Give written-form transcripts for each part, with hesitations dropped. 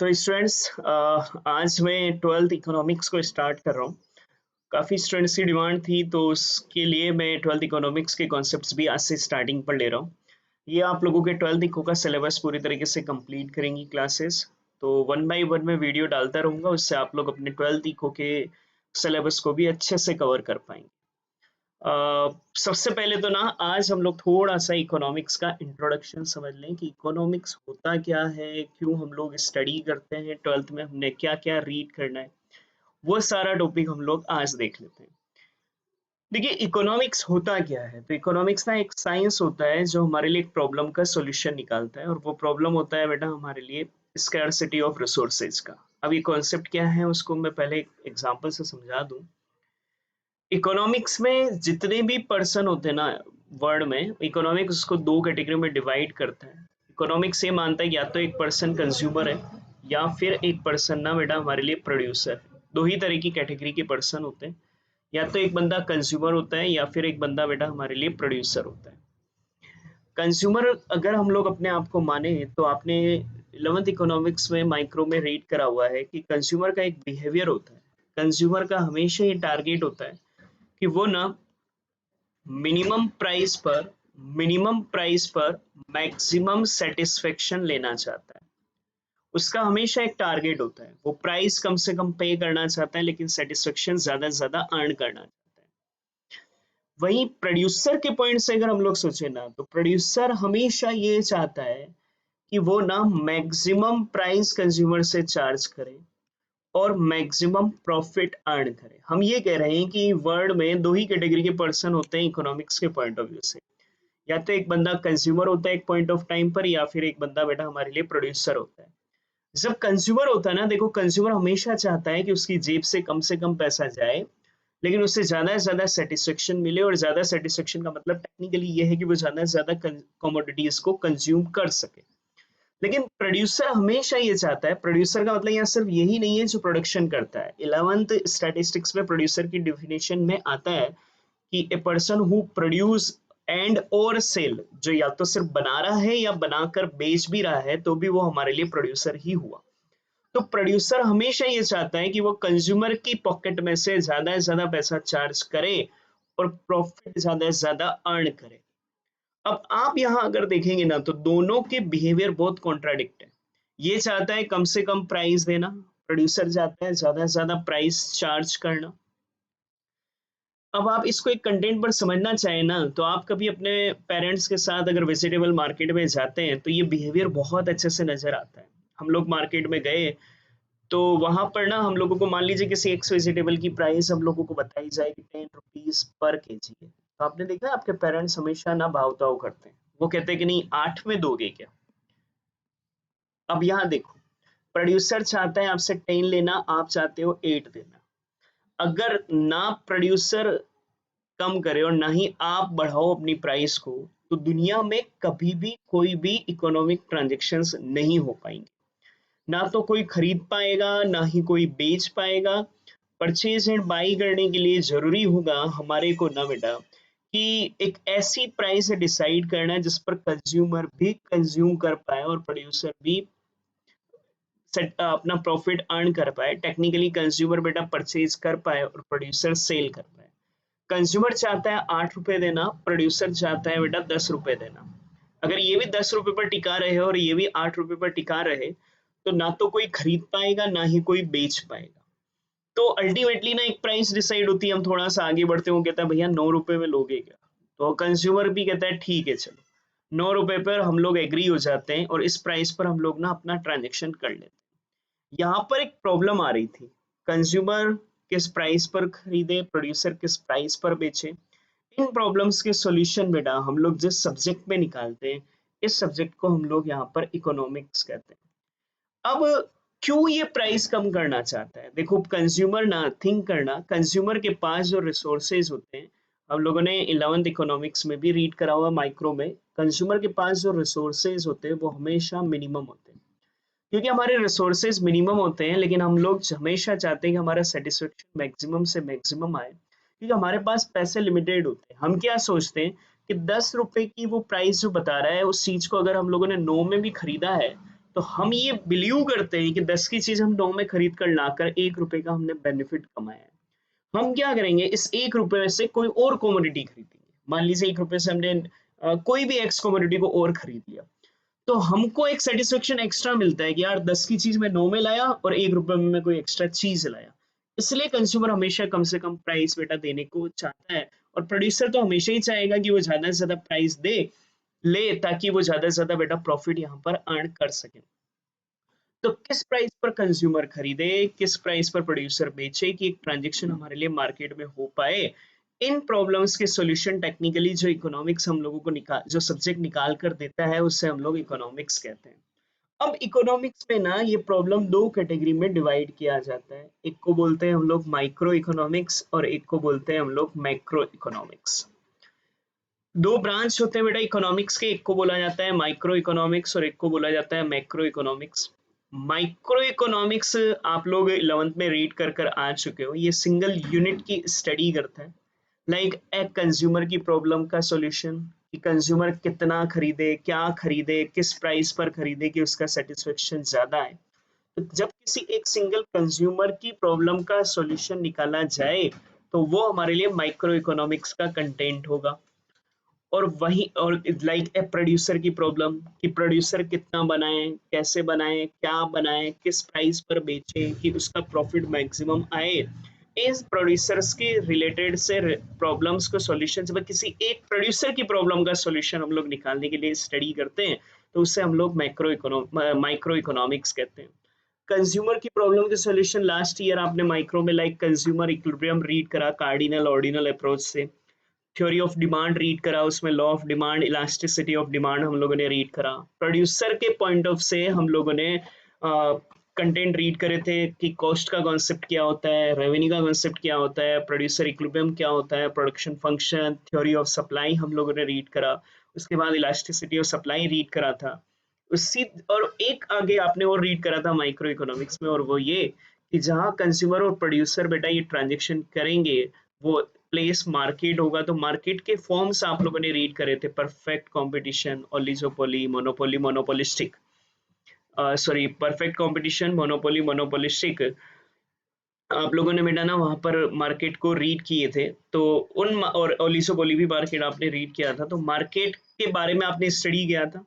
तो स्टूडेंट्स आज मैं ट्वेल्थ इकोनॉमिक्स को स्टार्ट कर रहा हूँ। काफ़ी स्टूडेंट्स की डिमांड थी तो उसके लिए मैं ट्वेल्थ इकोनॉमिक्स के कॉन्सेप्ट्स भी आज से स्टार्टिंग पर ले रहा हूँ। ये आप लोगों के ट्वेल्थ इको का सिलेबस पूरी तरीके से कंप्लीट करेंगी क्लासेस। तो वन बाय वन मैं वीडियो डालता रहूँगा, उससे आप लोग अपने ट्वेल्थ इको के सिलेबस को भी अच्छे से कवर कर पाएंगे। सबसे पहले तो ना आज हम लोग थोड़ा सा इकोनॉमिक्स का इंट्रोडक्शन समझ लें कि इकोनॉमिक्स होता क्या है, क्यों हम लोग स्टडी करते हैं, ट्वेल्थ में हमने क्या क्या रीड करना है, वो सारा टॉपिक हम लोग आज देख लेते हैं। देखिए इकोनॉमिक्स होता क्या है, तो इकोनॉमिक्स ना एक साइंस होता है जो हमारे लिए एक प्रॉब्लम का सॉल्यूशन निकालता है, और वो प्रॉब्लम होता है बेटा हमारे लिए स्कैरसिटी ऑफ रिसोर्सेज का। अब ये कॉन्सेप्ट क्या है उसको मैं पहले एक एग्जांपल से समझा दूं। इकोनॉमिक्स में जितने भी पर्सन होते हैं ना वर्ल्ड में, इकोनॉमिक्स उसको दो कैटेगरी में डिवाइड करता है। इकोनॉमिक्स ये मानता है कि या तो एक पर्सन कंज्यूमर है या फिर एक पर्सन ना बेटा हमारे लिए प्रोड्यूसर है। दो ही तरह की कैटेगरी के पर्सन होते हैं, या तो एक बंदा कंज्यूमर होता है या फिर एक बंदा बेटा हमारे लिए प्रोड्यूसर होता है। कंज्यूमर अगर हम लोग अपने आप को माने तो आपने 11th इकोनॉमिक्स में माइक्रो में रीड करा हुआ है कि कंज्यूमर का एक बिहेवियर होता है। कंज्यूमर का हमेशा ये टारगेट होता है कि वो ना मिनिमम प्राइस पर मैक्सिमम सेटिस्फेक्शन लेना चाहता है। उसका हमेशा एक टारगेट होता है, वो प्राइस कम से कम पे करना चाहता है लेकिन सेटिस्फेक्शन ज्यादा से ज्यादा अर्न करना चाहता है। वहीं प्रोड्यूसर के पॉइंट से अगर हम लोग सोचे ना, तो प्रोड्यूसर हमेशा ये चाहता है कि वो ना मैक्सिमम प्राइस कंज्यूमर से चार्ज करे और मैक्सिमम प्रॉफिट अर्न करे। हम ये कह रहे हैं कि वर्ल्ड में दो ही कैटेगरी के पर्सन होते हैं इकोनॉमिक्स के पॉइंट ऑफ व्यू से। या तो एक बंदा कंज्यूमर होता है एक पॉइंट ऑफ टाइम पर, या फिर एक बंदा बेटा हमारे लिए प्रोड्यूसर होता है। जब कंज्यूमर होता है ना, देखो कंज्यूमर हमेशा चाहता है कि उसकी जेब से कम पैसा जाए लेकिन उससे ज्यादा से ज्यादा सेटिस्फेक्शन मिले, और ज्यादा सेटिस्फेक्शन का मतलब टेक्निकली ये है कि वो ज्यादा से ज्यादा कमोडिटीज को कंज्यूम कर सके। लेकिन प्रोड्यूसर हमेशा ये चाहता है, प्रोड्यूसर का मतलब यहाँ सिर्फ यही नहीं है जो प्रोडक्शन करता है। 11th स्टैटिस्टिक्स में प्रोड्यूसर की डिफिनेशन में आता है कि a person who produce and और सेल, जो या तो सिर्फ बना रहा है या बनाकर बेच भी रहा है तो भी वो हमारे लिए प्रोड्यूसर ही हुआ। तो प्रोड्यूसर हमेशा ये चाहता है कि वो कंज्यूमर की पॉकेट में से ज्यादा पैसा चार्ज करे और प्रॉफिट ज्यादा से ज्यादा अर्न करे। अब आप यहाँ अगर देखेंगे ना तो दोनों के बिहेवियर बहुत कॉन्ट्राडिक्ट है। ये चाहता है कम से कम प्राइस देना, प्रोड्यूसर चाहता है ज्यादा से ज्यादा प्राइस चार्ज करना। अब आप इसको एक कंटेंट पर समझना चाहें ना, तो आप कभी अपने पेरेंट्स के साथ अगर वेजिटेबल मार्केट में जाते हैं तो ये बिहेवियर बहुत अच्छे से नजर आता है। हम लोग मार्केट में गए तो वहां पर ना हम लोगों को मान लीजिए किसी एक्स वेजिटेबल की प्राइस हम लोगों को बताई जाए कि 10 रुपीज पर केजी है, तो आपने देखा है आपके पेरेंट्स हमेशा ना भाव ताव करते हैं, वो कहते हैं कि नहीं 8 में दोगे क्या। अब यहाँ देखो, प्रोड्यूसर चाहता है आपसे 10 लेना, आप चाहते हो 8 देना। अगर ना प्रोड्यूसर कम करे और ना ही आप बढ़ाओ अपनी प्राइस को, तो दुनिया में कभी भी कोई भी इकोनॉमिक ट्रांजेक्शन्स नहीं हो पाएंगे। ना तो कोई खरीद पाएगा ना ही कोई बेच पाएगा। परचेज एंड बाई करने के लिए जरूरी होगा हमारे को ना बेटा कि एक ऐसी प्राइस डिसाइड करना है जिस पर कंज्यूमर भी कंज्यूम कर पाए और प्रोड्यूसर भी अपना प्रॉफिट अर्न कर पाए। टेक्निकली कंज्यूमर बेटा परचेज कर पाए और प्रोड्यूसर सेल कर पाए। कंज्यूमर चाहता है 8 रुपए देना, प्रोड्यूसर चाहता है बेटा 10 रुपए देना। अगर ये भी 10 रुपए पर टिका रहे और ये भी 8 रुपए पर टिका रहे, तो ना तो कोई खरीद पाएगा ना ही कोई बेच पाएगा। तो अल्टीमेटली ना एक प्राइस डिसाइड होती है। हम थोड़ा सा आगे बढ़ते हैं, वो कहता है भैया 9 रुपए में लोगे क्या, तो कंज्यूमर भी कहता है ठीक है चलो 9 रुपए पर हम लोग एग्री हो जाते हैं और इस प्राइस पर हम लोग ना अपना ट्रांजेक्शन कर लेते हैं। यहाँ पर एक प्रॉब्लम आ रही थी, कंज्यूमर किस प्राइस पर खरीदे, प्रोड्यूसर किस प्राइस पर बेचे। इन प्रॉब्लम्स के सॉल्यूशन बेटा हम लोग जिस सब्जेक्ट में निकालते हैं, इस सब्जेक्ट को हम लोग यहाँ पर इकोनॉमिक्स कहते हैं। अब क्यों ये प्राइस कम करना चाहता है, देखो कंज्यूमर ना थिंक करना, कंज्यूमर के पास जो रिसोर्सेज होते हैं, हम लोगों ने 11th इकोनॉमिक्स में भी रीड करा हुआ माइक्रो में, कंज्यूमर के पास जो रिसोर्सेज होते हैं वो हमेशा मिनिमम होते हैं। क्योंकि हमारे रिसोर्सेज मिनिमम होते हैं लेकिन हम लोग हमेशा चाहते हैं कि हमारा सेटिस्फेक्शन मैक्सिमम से मैक्सिमम आए, क्योंकि हमारे पास पैसे लिमिटेड होते हैं। हम क्या सोचते हैं कि 10 रुपए की वो प्राइस जो बता रहा है उस चीज को अगर हम लोगों ने 9 में भी खरीदा है तो हम ये बिलीव करते हैं कि 10 की चीज हम 9 में खरीद कर लाकर 1 रुपए का हमने बेनिफिट कमाया है। हम क्या करेंगे, इस 1 रुपए से कोई और कमोडिटी खरीदेंगे। मान लीजिए 1 रुपए से हमने कोई भी एक्स कमोडिटी को और खरीद लिया, तो हमको एक सेटिस्फेक्शन एक्स्ट्रा मिलता है कि यार 10 की चीज मैं 9 में लाया और 1 रुपए में मैं कोई एक्स्ट्रा चीज लाया। इसलिए कंज्यूमर हमेशा कम से कम प्राइस बेटा देने को चाहता है, और प्रोड्यूसर तो हमेशा ही चाहेगा कि वो ज्यादा से ज्यादा प्राइस दे ले, ताकि वो ज्यादा से ज्यादा बेटा प्रॉफिट यहाँ पर अर्न कर सके। तो किस प्राइस पर कंज्यूमर खरीदे, किस प्राइस पर प्रोड्यूसर बेचे कि एक ट्रांजेक्शन हमारे लिए मार्केट में हो पाए, इन प्रॉब्लम्स के सॉल्यूशन टेक्निकली जो इकोनॉमिक्स हम लोगों को निकाल, जो सब्जेक्ट निकाल कर देता है, उससे हम लोग इकोनॉमिक्स कहते हैं। अब इकोनॉमिक्स में ना ये प्रॉब्लम दो कैटेगरी में डिवाइड किया जाता है। एक को बोलते हैं हम लोग माइक्रो इकोनॉमिक्स और एक को बोलते हैं हम लोग मैक्रो इकोनॉमिक्स। दो ब्रांच होते हैं बेटा इकोनॉमिक्स के, एक को बोला जाता है माइक्रो इकोनॉमिक्स और एक को बोला जाता है मैक्रो इकोनॉमिक्स। माइक्रो इकोनॉमिक्स आप लोग 11th में रीड कर कर आ चुके हो। ये सिंगल यूनिट की स्टडी करता है, लाइक ए कंज्यूमर की प्रॉब्लम का सॉल्यूशन, कि कंज्यूमर कितना खरीदे, क्या खरीदे, किस प्राइस पर खरीदे कि उसका सेटिस्फेक्शन ज्यादा है। तो जब किसी एक सिंगल कंज्यूमर की प्रॉब्लम का सॉल्यूशन निकाला जाए, तो वो हमारे लिए माइक्रो इकोनॉमिक्स का कंटेंट होगा। और वही, और लाइक ए प्रोड्यूसर की प्रॉब्लम, कि प्रोड्यूसर कितना बनाए, कैसे बनाए, क्या बनाए, किस प्राइस पर बेचे कि उसका प्रॉफिट मैक्सिमम आए। इस प्रोड्यूसर्स के रिलेटेड से प्रॉब्लम्स को सॉल्यूशन, जब किसी एक प्रोड्यूसर की प्रॉब्लम का सॉल्यूशन हम लोग निकालने के लिए स्टडी करते हैं, तो उससे हम लोग माइक्रो इकोनॉमिक्स कहते हैं। कंज्यूमर की प्रॉब्लम के सॉल्यूशन लास्ट ईयर आपने माइक्रो में लाइक कंज्यूमर इक्विलिब्रियम रीड करा कार्डिनल ऑर्डिनल अप्रोच से, थ्योरी ऑफ डिमांड रीड करा, उसमें law of demand, elasticity of demand हम लोगों ने रीड करा। प्रोड्यूसर के पॉइंट ऑफ से हम लोगों ने कंटेंट रीड करे थे कि कॉस्ट का कॉन्सेप्ट क्या होता है, रेवेन्यू का कॉन्सेप्ट क्या होता है, प्रोड्यूसर इक्विलिब्रियम क्या होता है, production function, theory of supply हम लोगों ने रीड करा। उसके बाद इलास्टिसिटी ऑफ सप्लाई रीड करा था। उसी और एक आगे आपने और रीड करा था माइक्रो इकोनॉमिक्स में, और वो ये कि जहाँ कंज्यूमर और प्रोड्यूसर बेटा ये ट्रांजेक्शन करेंगे, वो प्लेस मार्केट होगा, तो मार्केट के फॉर्म्स आप लोगों ने रीड करे थे, perfect competition, oligopoly, monopoly, monopolistic, sorry perfect competition, monopoly, monopolistic. आप लोगों ने बेटा ना वहां पर मार्केट को रीड किए थे, तो और ओलिगोपोली भी मार्केट आपने रीड किया था, तो मार्केट के बारे में आपने स्टडी किया था।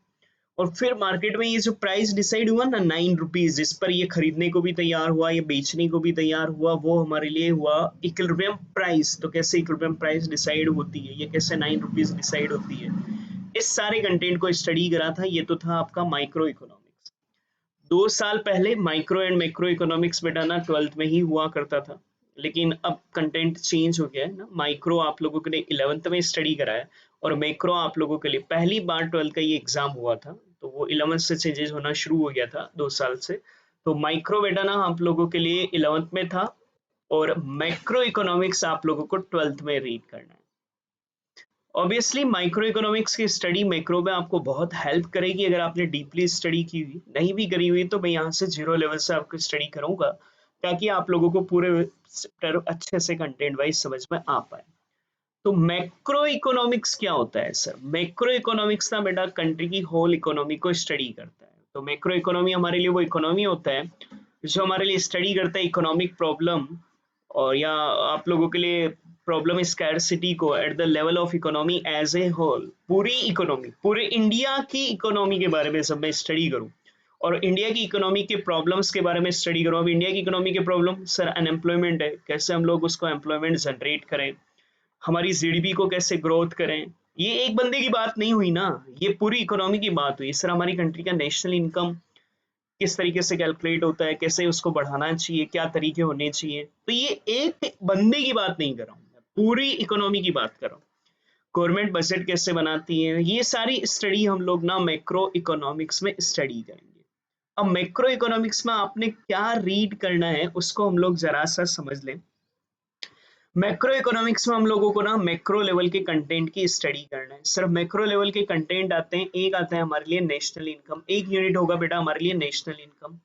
और फिर मार्केट में ये जो प्राइस डिसाइड हुआ ना 9 रुपीज, जिस पर ये खरीदने को भी तैयार हुआ, ये बेचने को भी तैयार हुआ, वो हमारे लिए हुआ इक्विलिब्रियम प्राइस। तो कैसे इक्विलिब्रियम प्राइस डिसाइड होती है, ये कैसे 9 रुपीज डिसाइड होती है, इस सारे कंटेंट को स्टडी करा था। ये तो था आपका माइक्रो इकोनॉमिक्स। 2 साल पहले माइक्रो एंड मैक्रो इकोनॉमिक्स बेटा ना 12th में ही हुआ करता था, लेकिन अब कंटेंट चेंज हो गया है ना। माइक्रो आप लोगों के लिए 11th में स्टडी करा है, और मैक्रो आप लोगों के लिए पहली बार 12th का ये एग्जाम हुआ था, तो वो 11th से चेंजेस होना शुरू हो गया था 2 साल से। तो माइक्रो बेटा ना आप लोगों के लिए 11th में था, और मैक्रो इकोनॉमिक्स आप लोगों को 12th में रीड करना है। ऑब्वियसली माइक्रो इकोनॉमिक्स की स्टडी मैक्रो में आपको बहुत हेल्प करेगी, अगर आपने डीपली स्टडी की हुई, नहीं भी करी हुई तो मैं यहाँ से 0 लेवल से आपको स्टडी करूंगा, ताकि आप लोगों को पूरे चैप्टर अच्छे से कंटेंट वाइज समझ में आ पाए। तो मैक्रो इकोनॉमिक्स क्या होता है सर? मैक्रो इकोनॉमिक्स ना बेटा कंट्री की होल इकोनॉमी को स्टडी करता है। तो मैक्रो इकोनॉमी हमारे लिए वो इकोनॉमी होता है जो हमारे लिए स्टडी करता है इकोनॉमिक प्रॉब्लम, और या आप लोगों के लिए प्रॉब्लम स्कैरसिटी को at the level of economy as a whole, पूरी इकोनॉमी, पूरे इंडिया की इकोनॉमी के बारे में सब मैं स्टडी करूं, और इंडिया की इकोनॉमी के प्रॉब्लम्स के बारे में स्टडी करूं। अब इंडिया की इकोनॉमी के प्रॉब्लम सर अनएम्प्लॉयमेंट है, कैसे हम लोग उसको एम्प्लॉयमेंट जनरेट करें, हमारी जीडीपी को कैसे ग्रोथ करें। ये एक बंदे की बात नहीं हुई ना, ये पूरी इकोनॉमी की बात हुई सर। हमारी कंट्री का नेशनल इनकम किस तरीके से कैलकुलेट होता है, कैसे उसको बढ़ाना चाहिए, क्या तरीके होने चाहिए। तो ये एक बंदे की बात नहीं कर रहा हूँ, मैं पूरी इकोनॉमी की बात कर रहा हूँ। गवर्नमेंट बजट कैसे बनाती है, ये सारी स्टडी हम लोग ना मैक्रो इकोनॉमिक्स में स्टडी करेंगे। अब मैक्रो इकोनॉमिक्स में आपने क्या रीड करना है उसको हम लोग जरा सा समझ लें। मैक्रो इकोनॉमिक्स में हम लोगों को ना मैक्रो लेवल के कंटेंट की स्टडी करना है। सिर्फ मैक्रो लेवल के कंटेंट आते हैं, एक आता है हमारे लिए नेशनल इनकम, एक यूनिट होगा बेटा हमारे लिए नेशनल इनकम।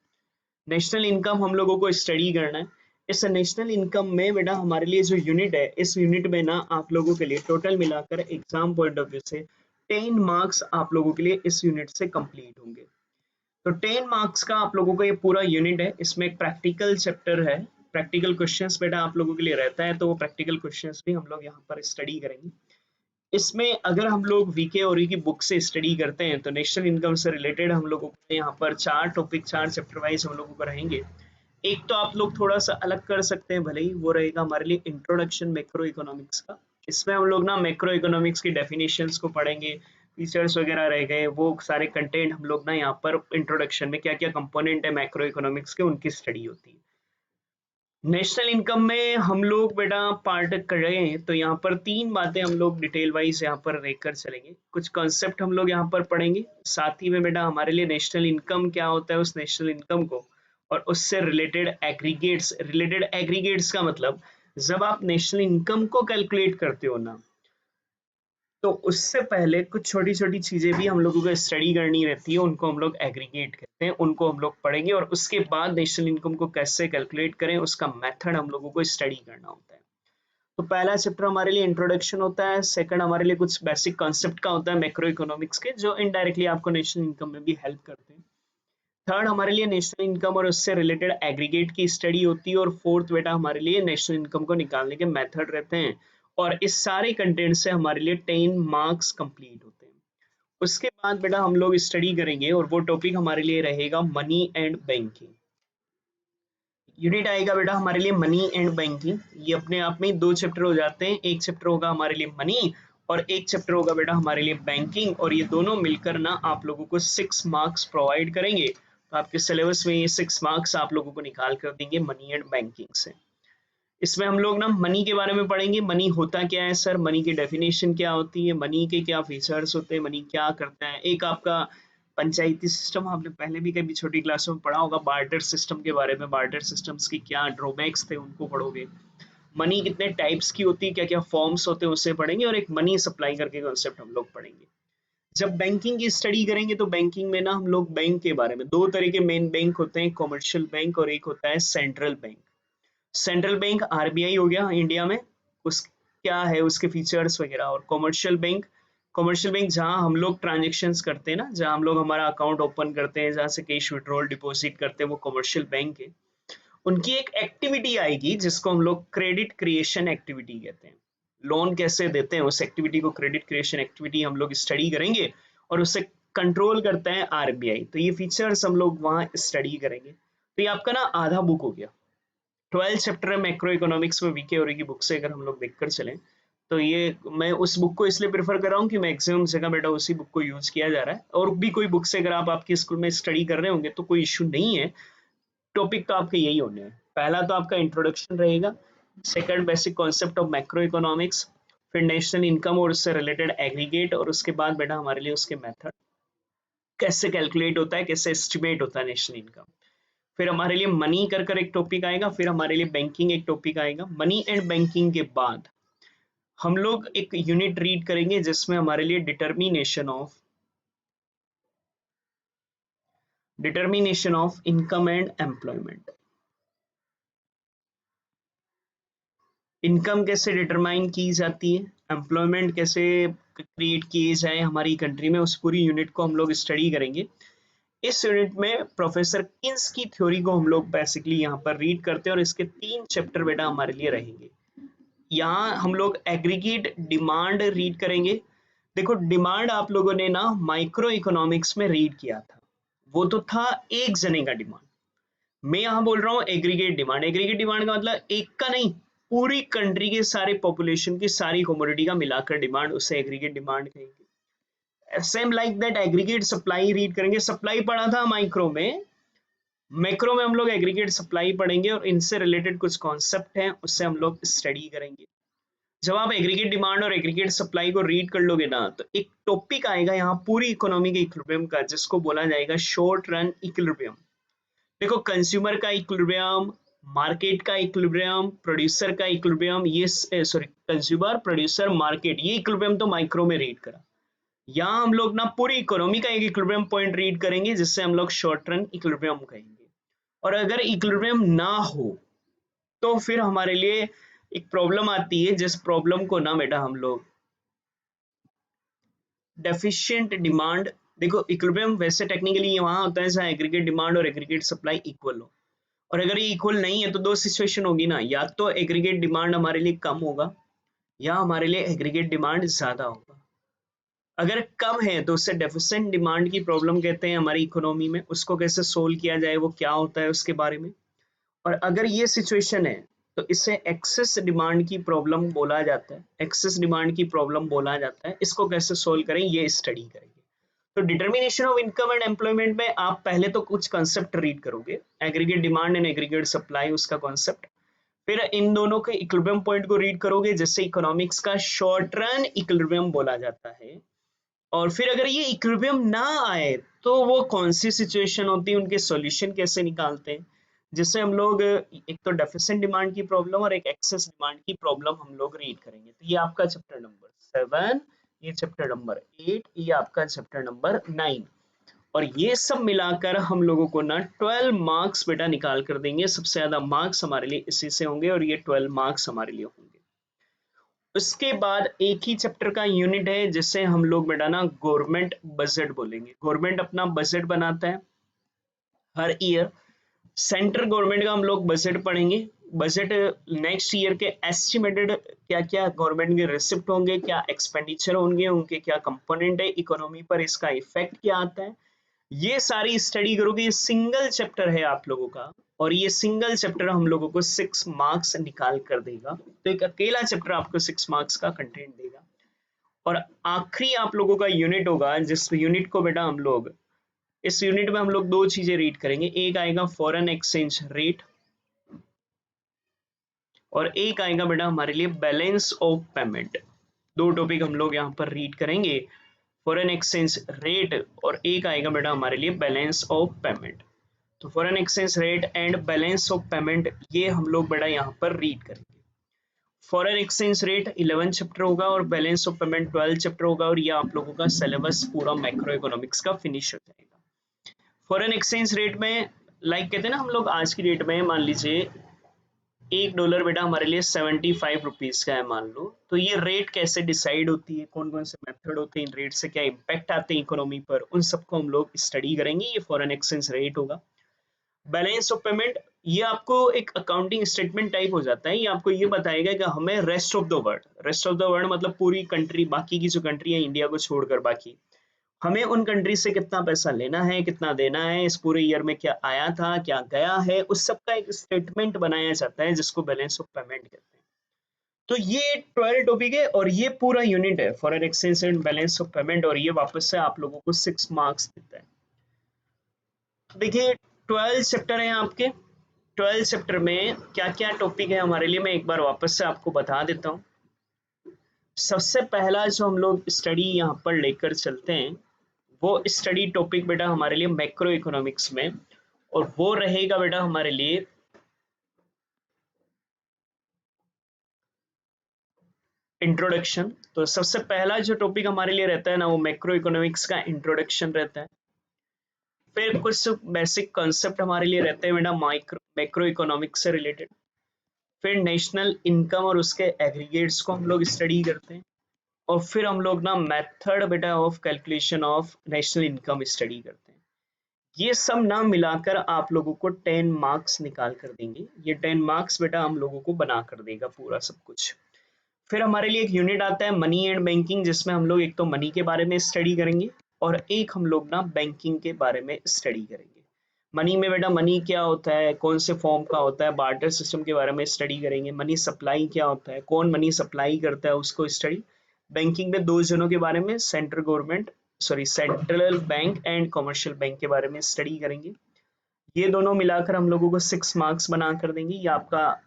नेशनल इनकम हम लोगों को स्टडी करना है। इस नेशनल इनकम में बेटा हमारे लिए जो यूनिट है, इस यूनिट में ना आप लोगों के लिए टोटल मिलाकर एग्जाम पॉइंट ऑफ व्यू से 10 मार्क्स आप लोगों के लिए इस यूनिट से कंप्लीट होंगे। तो 10 मार्क्स का आप लोगों का ये पूरा यूनिट है। इसमें एक प्रैक्टिकल चैप्टर है, प्रैक्टिकल क्वेश्चंस बेटा आप लोगों के लिए रहता है, तो वो प्रैक्टिकल क्वेश्चंस भी हम लोग यहाँ पर स्टडी करेंगे। इसमें अगर हम लोग वीके और की बुक से स्टडी करते हैं तो नेशनल इनकम से रिलेटेड हम लोगों को यहाँ पर 4 टॉपिक 4 चैप्टर वाइज हम लोगों को रहेंगे। एक तो आप लोग थोड़ा सा अलग कर सकते हैं भले ही, वो रहेगा हमारे लिए इंट्रोडक्शन मैक्रो इकोनॉमिक्स का। इसमें हम लोग ना मैक्रो इकोनॉमिक्स की डेफिनेशंस को पढ़ेंगे, फीचर्स वगैरह रह गए, वो सारे कंटेंट हम लोग ना यहाँ पर इंट्रोडक्शन में क्या क्या कंपोनेंट है मैक्रो इकोनॉमिक्स के उनकी स्टडी होती है। नेशनल इनकम में हम लोग बेटा पार्ट कर रहे हैं तो यहाँ पर 3 बातें हम लोग डिटेल वाइज यहाँ पर रेकर चलेंगे, कुछ कॉन्सेप्ट हम लोग यहाँ पर पढ़ेंगे, साथ ही में बेटा हमारे लिए नेशनल इनकम क्या होता है, उस नेशनल इनकम को और उससे रिलेटेड एग्रीगेट्स का मतलब जब आप नेशनल इनकम को कैलकुलेट करते हो ना, तो उससे पहले कुछ छोटी छोटी चीजें भी हम लोगों को स्टडी करनी रहती है, उनको हम लोग एग्रीगेट कहते हैं, उनको हम लोग पढ़ेंगे और उसके बाद नेशनल इनकम को कैसे कैलकुलेट करें उसका मेथड हम लोगों को स्टडी करना होता है। तो पहला चैप्टर हमारे लिए इंट्रोडक्शन होता है, सेकंड हमारे लिए कुछ बेसिक कॉन्सेप्ट का होता है मैक्रो इकोनॉमिक्स के, जो इनडायरेक्टली आपको नेशनल इनकम में भी हेल्प करते हैं। थर्ड हमारे लिए नेशनल इनकम और उससे रिलेटेड एग्रीगेट की स्टडी होती है और फोर्थ बेटा हमारे लिए नेशनल इनकम को निकालने के मेथड रहते हैं और इस सारे कंटेंट से हमारे लिए 10 मार्क्स कंप्लीट होते हैं। उसके बाद बेटा हम लोग स्टडी करेंगे और वो टॉपिक हमारे लिए रहेगा मनी एंड बैंकिंग। यूनिट आएगा बेटा हमारे लिए मनी एंड बैंकिंग। ये अपने आप में 2 चैप्टर हो जाते हैं, एक चैप्टर होगा हमारे लिए मनी और एक चैप्टर होगा बेटा हमारे लिए बैंकिंग, और ये दोनों मिलकर ना आप लोगों को 6 मार्क्स प्रोवाइड करेंगे। तो आपके सिलेबस में ये 6 मार्क्स आप लोगों को निकाल कर देंगे मनी एंड बैंकिंग से। इसमें हम लोग ना मनी के बारे में पढ़ेंगे, मनी होता क्या है सर, मनी की डेफिनेशन क्या होती है, मनी के क्या फीचर्स होते हैं, मनी क्या करता है। एक आपका पंचायती सिस्टम आपने पहले भी कभी छोटी क्लासों में पढ़ा होगा, बार्टर सिस्टम के बारे में, बार्टर सिस्टम्स की क्या ड्रॉबैक्स थे उनको पढ़ोगे। मनी कितने टाइप्स की होती है, क्या क्या फॉर्म्स होते हैं उसे पढ़ेंगे, और एक मनी सप्लाई करके कॉन्सेप्ट हम लोग पढ़ेंगे। जब बैंकिंग की स्टडी करेंगे तो बैंकिंग में ना हम लोग बैंक के बारे में, 2 तरह के मेन बैंक होते हैं, कॉमर्शियल बैंक और एक होता है central bank. Central bank RBI हो गया इंडिया में, उस क्या है उसके फीचर्स वगैरह, और कॉमर्शियल बैंक जहां हम लोग ट्रांजेक्शन्स करते हैं ना, जहां हम लोग हमारा अकाउंट ओपन करते हैं, जहां से कैश विड्रॉल डिपॉजिट करते हैं, वो कॉमर्शियल बैंक है। उनकी एक एक्टिविटी आएगी जिसको हम लोग क्रेडिट क्रिएशन एक्टिविटी कहते हैं, लोन कैसे देते हैं उस एक्टिविटी को क्रेडिट क्रिएशन एक्टिविटी हम लोग स्टडी करेंगे और उससे कंट्रोल करता है आरबीआई। तो ये फीचर्स हम लोग वहां स्टडी करेंगे। तो ये आपका ना आधा बुक हो गया। 12 चैप्टर है मैक्रो इकोनॉमिक्स में वीके और की बुक से अगर हम लोग देखकर चलें तो ये मैं उस बुक को इसलिए प्रेफर कर रहा हूँ कि मैक्सिमम जगह बेटा उसी बुक को यूज किया जा रहा है, और भी कोई बुक से अगर आप आपके स्कूल में स्टडी कर रहे होंगे तो कोई इश्यू नहीं है, टॉपिक तो आपके यही होने हैं। पहला तो आपका इंट्रोडक्शन रहेगा, second basic concept of macro economics, फिर नेशनल इनकम और उससे रिलेटेड एग्रीगेट, और उसके बाद बेटा हमारे लिए उसके मेथड कैसे कैलकुलेट होता है, कैसे एस्टिमेट होता है नेशनल इनकम। फिर हमारे लिए मनी कर कर एक टॉपिक आएगा, फिर हमारे लिए बैंकिंग एक टॉपिक आएगा। मनी एंड बैंकिंग के बाद हम लोग एक यूनिट रीड करेंगे जिसमें हमारे लिए determination of income and employment, income कैसे डिटरमाइन की जाती है, एम्प्लॉयमेंट कैसे क्रिएट किए जाए हमारी कंट्री में, उस पूरी यूनिट को हम लोग स्टडी करेंगे। इस यूनिट में प्रोफेसर किन्स की थ्योरी को हम लोग बेसिकली यहाँ पर रीड करते हैं और इसके 3 चैप्टर बेटा हमारे लिए रहेंगे। यहाँ हम लोग एग्रीगेट डिमांड रीड करेंगे। देखो डिमांड आप लोगों ने ना माइक्रो इकोनॉमिक्स में रीड किया था, वो तो था एक जने का डिमांड। मैं यहाँ बोल रहा हूँ एग्रीगेट डिमांड। एग्रीगेट डिमांड का मतलब एक का नहीं, पूरी कंट्री के सारे पॉपुलेशन की सारी कमोडिटी का मिलाकर डिमांड, उसे एग्रीगेट डिमांड कहेंगे। Same like that aggregate supply read करेंगे, सप्लाई पढ़ा था माइक्रो में, मैक्रो में हम लोग एग्रीगेट सप्लाई पढ़ेंगे और इनसे रिलेटेड कुछ कॉन्सेप्ट हैं उससे हम लोग स्टडी करेंगे। जब आप एग्रीगेट डिमांड और एग्रीगेट सप्लाई को रीड कर लोगे ना तो एक टॉपिक आएगा यहाँ पूरी इकोनॉमी के इक्विलिब्रियम का, जिसको बोला जाएगा शॉर्ट रन इक्विलिब्रियम। देखो कंज्यूमर का इक्विलिब्रियम, मार्केट का इक्विलिब्रियम, प्रोड्यूसर का इक्विलिब्रियम, ये सॉरी कंज्यूमर प्रोड्यूसर मार्केट, ये इक्विलिब्रियम तो माइक्रो में रीड करा। यहाँ हम लोग ना पूरी इकोनॉमी का एक इक्विलिब्रियम पॉइंट रीड करेंगे जिससे हम लोग शॉर्ट रन इक्विलिब्रियम कहेंगे। और अगर इक्विलिब्रियम ना हो तो फिर हमारे लिए एक प्रॉब्लम आती है, जिस प्रॉब्लम को ना बेटा हम लोग डेफिशिएंट डिमांड देखो इक्विलिब्रियम वैसे टेक्निकली वहां होता है जहाँ एग्रीगेट डिमांड और एग्रीगेट सप्लाई इक्वल हो, और अगर ये इक्वल नहीं है तो दो सिचुएशन होगी ना, या तो एग्रीगेट डिमांड हमारे लिए कम होगा या हमारे लिए एग्रीगेट डिमांड ज्यादा होगा। अगर कम है तो उससे डेफिसिएंट डिमांड की प्रॉब्लम कहते हैं हमारी इकोनॉमी में, उसको कैसे सोल्व किया जाए वो क्या होता है उसके बारे में। और अगर ये सिचुएशन है तो इसे एक्सेस डिमांड की प्रॉब्लम बोला जाता है, एक्सेस डिमांड की प्रॉब्लम बोला जाता है। इसको कैसे सोल्व करें ये स्टडी करेंगे। तो determination of income and employment में आप पहले तो कुछ कंसेप्ट रीड करोगे, aggregate demand and aggregate supply उसका कॉन्सेप्ट, फिर इन दोनों के इक्विलिब्रियम पॉइंट को रीड करोगे जिससे इकोनॉमिक्स का शॉर्ट रन इक्विलिब्रियम बोला जाता है। और फिर अगर ये इक्विलिब्रियम ना आए तो वो कौन सी सिचुएशन होती है, उनके सॉल्यूशन कैसे निकालते हैं, जिससे हम लोग एक तो डेफिसिएंट डिमांड की प्रॉब्लम और एक एक्सेस डिमांड की प्रॉब्लम हम लोग रीड करेंगे। तो ये आपका चैप्टर नंबर 7, ये चैप्टर नंबर 8, ये आपका चैप्टर नंबर 9, और ये सब मिलाकर हम लोगों को ना 12 मार्क्स बेटा निकाल कर देंगे। सबसे ज्यादा मार्क्स हमारे लिए इसी से होंगे और ये 12 मार्क्स हमारे लिए होंगे। उसके बाद एक ही चैप्टर का यूनिट है जिसे हम लोग बेटा ना गवर्नमेंट बजट बोलेंगे। गवर्नमेंट अपना बजट बनाता है हर ईयर, सेंट्रल गवर्नमेंट का हम लोग बजट पढ़ेंगे। बजट नेक्स्ट ईयर के एस्टिमेटेड क्या क्या गवर्नमेंट के रिसिप्ट होंगे, क्या एक्सपेंडिचर होंगे, उनके क्या कंपोनेंट है इकोनॉमी पर, इसका इफेक्ट क्या आता है, ये सारी स्टडी करोगे। ये सिंगल चैप्टर है आप लोगों का, और ये सिंगल चैप्टर हम लोगों को 6 मार्क्स निकाल कर देगा। तो एक अकेला चैप्टर आपको 6 मार्क्स का कंटेंट देगा। और आखिरी आप लोगों का यूनिट होगा जिस यूनिट को बेटा हम लोग, इस यूनिट में हम लोग दो चीजें रीड करेंगे। एक आएगा फॉरेन एक्सचेंज रेट और एक आएगा बेटा हमारे लिए बैलेंस ऑफ पेमेंट। दो टॉपिक हम लोग यहाँ पर रीड करेंगे, फॉरेन एक्सचेंज रेट और एक आएगा बेटा हमारे लिए बैलेंस ऑफ पेमेंट। तो foreign exchange rate and balance of payment ये हम लोग बेटा यहाँ पर रीड करेंगे। फॉरेन एक्सचेंज रेट 11 चैप्टर होगा और बैलेंस ऑफ पेमेंट 12 चैप्टर होगा, और ये आप लोगों का सिलेबस पूरा मैक्रो इकोनॉमिक्स का फिनिश हो जाएगा। फॉरेन एक्सचेंज रेट में लाइक कहते हैं ना हम लोग, आज की डेट में मान लीजिए $1 बेटा हमारे लिए 75 रुपीज का है मान लो, तो ये रेट कैसे डिसाइड होती है, कौन कौन से मेथड होते हैं, इन रेट से क्या इम्पैक्ट आते हैं इकोनॉमी पर, उन सबको हम लोग स्टडी करेंगे। ये फॉरेन एक्सचेंज रेट होगा। बैलेंस ऑफ पेमेंट ये आपको एक अकाउंटिंग स्टेटमेंट टाइप हो जाता है, ये आपको ये बताएगा कि हमें rest of the world, rest of the world मतलब पूरी कंट्री, बाकी की जो कंट्री है इंडिया को छोड़कर बाकी, हमें उन कंट्री से कितना पैसा लेना है, कितना देना है, इस पूरे ईयर में क्या आया था क्या गया है, उस सब का एक स्टेटमेंट बनाया जाता है जिसको बैलेंस ऑफ पेमेंट कहते हैं। तो ये 12 टॉपिक है और ये पूरा यूनिट है foreign exchange and balance of payment, और ये वापस से आप लोगों को 6 मार्क्स देता है। तो देखिए 12 चैप्टर हैं आपके, 12 चैप्टर में क्या क्या टॉपिक है हमारे लिए, मैं एक बार वापस से आपको बता देता हूँ। सबसे पहला जो हम लोग स्टडी यहाँ पर लेकर चलते हैं वो स्टडी टॉपिक बेटा हमारे लिए मैक्रो इकोनॉमिक्स में, और वो रहेगा बेटा हमारे लिए इंट्रोडक्शन। तो सबसे पहला जो टॉपिक हमारे लिए रहता है ना वो मैक्रो इकोनॉमिक्स का इंट्रोडक्शन रहता है। फिर कुछ बेसिक कॉन्सेप्ट हमारे लिए रहते हैं बेटा मैक्रो इकोनॉमिक्स से रिलेटेड। फिर नेशनल इनकम और उसके एग्रीगेट्स को हम लोग स्टडी करते हैं, और फिर हम लोग ना मेथड बेटा of calculation of national income study करते हैं। ये सब ना मिलाकर आप लोगों को 10 मार्क्स निकाल कर देंगे। ये 10 मार्क्स बेटा हम लोगों को बना कर देगा पूरा सब कुछ। फिर हमारे लिए एक यूनिट आता है मनी एंड बैंकिंग, जिसमें हम लोग एक तो मनी के बारे में स्टडी करेंगे और एक हम लोग ना बैंकिंग के बारे में स्टडी करेंगे। मनी में बेटा मनी क्या होता है, कौन से फॉर्म का होता है, बार्टर सिस्टम के बारे में स्टडी करेंगे। मनी सप्लाई क्या होता है, कौन मनी सप्लाई करता है, उसको स्टडी। बैंकिंग में दो जनों के बारे में, central bank and commercial bank के बारे में स्टडी करेंगे। ये दोनों मिलाकर हम लोगों को 6 मार्क्स बना कर देंगे। ये आपका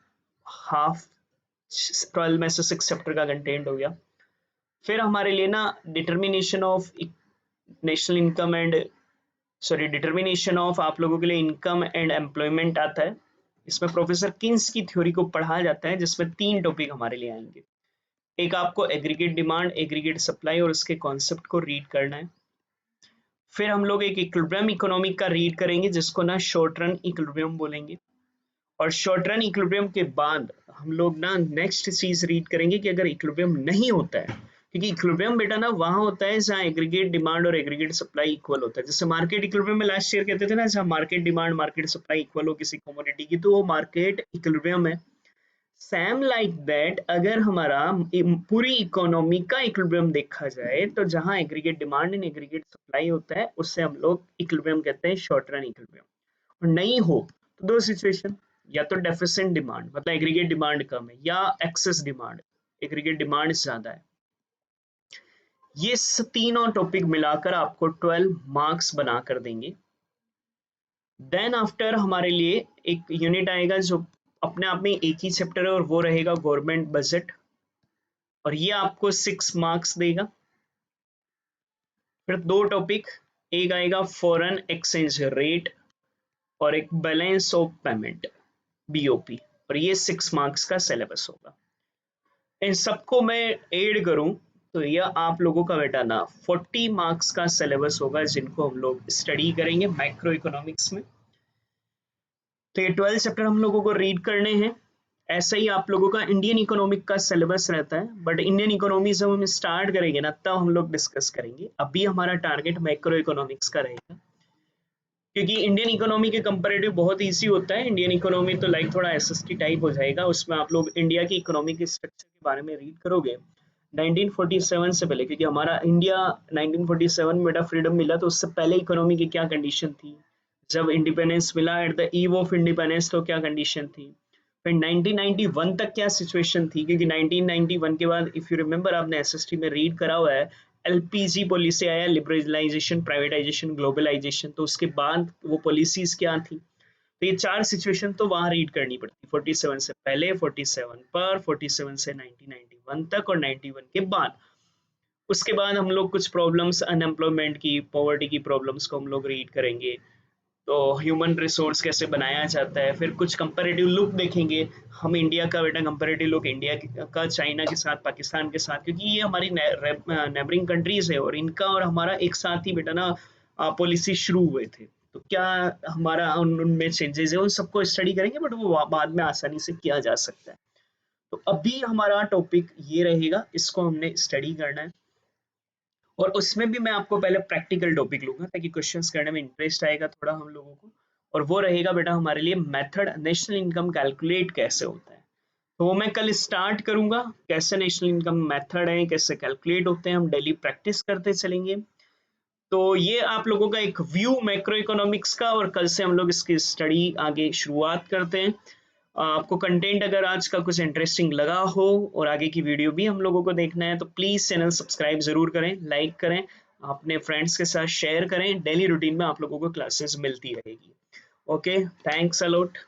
हाफ 12 में से 6 चैप्टर का कंटेंट हो गया। फिर हमारे लिए ना determination of national income and determination of आप लोगों के लिए इनकम एंड एम्प्लॉयमेंट आता है। इसमें प्रोफेसर किन्स की थ्योरी को पढ़ा जाता है, जिसमें 3 टॉपिक हमारे लिए आएंगे। एक आपको एग्रीगेट डिमांड, एग्रीगेट सप्लाई और उसके कॉन्सेप्ट को रीड करना है। फिर हम लोग एक इक्विलिब्रियम इकोनॉमिक का रीड करेंगे जिसको ना शॉर्ट रन इक्विलिब्रियम बोलेंगे। और शॉर्ट रन इक्विलिब्रियम के बाद हम लोग ना नेक्स्ट चीज रीड करेंगे कि अगर इक्विलिब्रियम नहीं होता है क्योंकि इक्विलिब्रियम बेटा ना वहां होता है जहाँ एग्रीगेट डिमांड और एग्रीगेट सप्लाई इक्वल होता है। जैसे मार्केट इक्विलिब्रियम में लास्ट ईयर कहते थे ना, जहाँ market demand market supply equal हो किसी कमोडिटी की, तो वो मार्केट इक्विलिब्रियम है। सेम लाइक दैट अगर हमारा पूरी इकोनॉमी का इक्विलिब्रियम देखा जाए तो जहां aggregate demand and aggregate supply होता है उससे हम लोग इक्विलिब्रियम कहते हैं, शॉर्ट रन इक्विलिब्रियम। और नहीं हो तो दो सिचुएशन, या तो डेफिसिएंट डिमांड मतलब एग्रीगेट डिमांड कम है, या एक्सेस डिमांड एग्रीगेट डिमांड ज्यादा है। ये तीनों टॉपिक मिलाकर आपको 12 मार्क्स बना कर देंगे। देन आफ्टर हमारे लिए एक यूनिट आएगा जो अपने आप में एक ही चैप्टर है और वो रहेगा गवर्नमेंट बजट, और ये आपको 6 मार्क्स देगा। फिर दो टॉपिक, एक आएगा फॉरेन एक्सचेंज रेट और एक बैलेंस ऑफ पेमेंट बीओपी, और ये 6 मार्क्स का सिलेबस होगा। इन सबको मैं ऐड करूं तो यह आप लोगों का बेटा ना 40 मार्क्स का सिलेबस होगा, जिनको हम लोग स्टडी करेंगे मैक्रो इकोनॉमिक्स में। तो ये 12 चैप्टर हम लोगों को रीड करने हैं। ऐसा ही आप लोगों का इंडियन इकोनॉमिक का सिलेबस रहता है, बट इंडियन इकोनॉमी जब हम स्टार्ट करेंगे ना तब हम लोग डिस्कस करेंगे। अभी हमारा टारगेट मैक्रो इकोनॉमिक्स का रहेगा, क्योंकि इंडियन इकोनॉमी के कंपैरेटिव बहुत इजी होता है। इंडियन इकोनॉमी तो लाइक थोड़ा एसएसटी टाइप हो जाएगा, उसमें आप लोग इंडिया की इकोनॉमिक स्ट्रक्चर के बारे में रीड करोगे 1947 से पहले, क्योंकि हमारा इंडिया 1947 में बेटा फ्रीडम मिला, तो उससे पहले इकोनॉमी की क्या कंडीशन थी, जब इंडिपेंडेंस मिला at the eve of independence तो क्या कंडीशन थी, फिर 1991 तक क्या सिचुएशन थी, क्योंकि 1991 के बाद इफ यू रिमेंबर आपने एसएसटी में रीड करा हुआ है, एलपीजी पॉलिसी आया, लिबरलाइजेशन प्राइवेटाइजेशन ग्लोबलाइजेशन, तो उसके बाद वो पॉलिसीज क्या थी। तो ये 4 सिचुएशन तो वहां रीड करनी पड़ती, 47 से पहले, 47 पर, 47 से 1991 तक और 91 के बाद। उसके बाद हम लोग कुछ प्रॉब्लम्स अनएम्प्लॉयमेंट की, पॉवर्टी की प्रॉब्लम्स को हम लोग रीड करेंगे, तो ह्यूमन रिसोर्स कैसे बनाया जाता है। फिर कुछ कंपैरेटिव लुक देखेंगे हम इंडिया का बेटा, कंपैरेटिव लुक इंडिया का चाइना के साथ, पाकिस्तान के साथ, क्योंकि ये हमारी नेबरिंग कंट्रीज है और इनका और हमारा एक साथ ही बेटा ना पॉलिसी शुरू हुए थे, तो क्या हमारा उनमें चेंजेस है उन सबको स्टडी करेंगे, बट वो बाद में आसानी से किया जा सकता है। तो अभी हमारा टॉपिक ये रहेगा, इसको हमने स्टडी करना है, और उसमें भी मैं आपको पहले प्रैक्टिकल टॉपिक लूंगा ताकि क्वेश्चंस करने में इंटरेस्ट आएगा थोड़ा हम लोगों को। और वो रहेगा बेटा हमारे लिए मेथड, नेशनल इनकम कैलकुलेट कैसे होता है, तो वो मैं कल स्टार्ट करूंगा। कैसे नेशनल इनकम मेथड है, कैसे कैलकुलेट होते हैं, हम डेली प्रैक्टिस करते चलेंगे। तो ये आप लोगों का एक व्यू मैक्रो इकोनॉमिक्स का, और कल से हम लोग इसकी स्टडी आगे शुरुआत करते हैं। आपको कंटेंट अगर आज का कुछ इंटरेस्टिंग लगा हो और आगे की वीडियो भी हम लोगों को देखना है, तो प्लीज चैनल सब्सक्राइब जरूर करें, लाइक करें, अपने फ्रेंड्स के साथ शेयर करें। डेली रूटीन में आप लोगों को क्लासेस मिलती रहेगी। Okay, thanks a lot.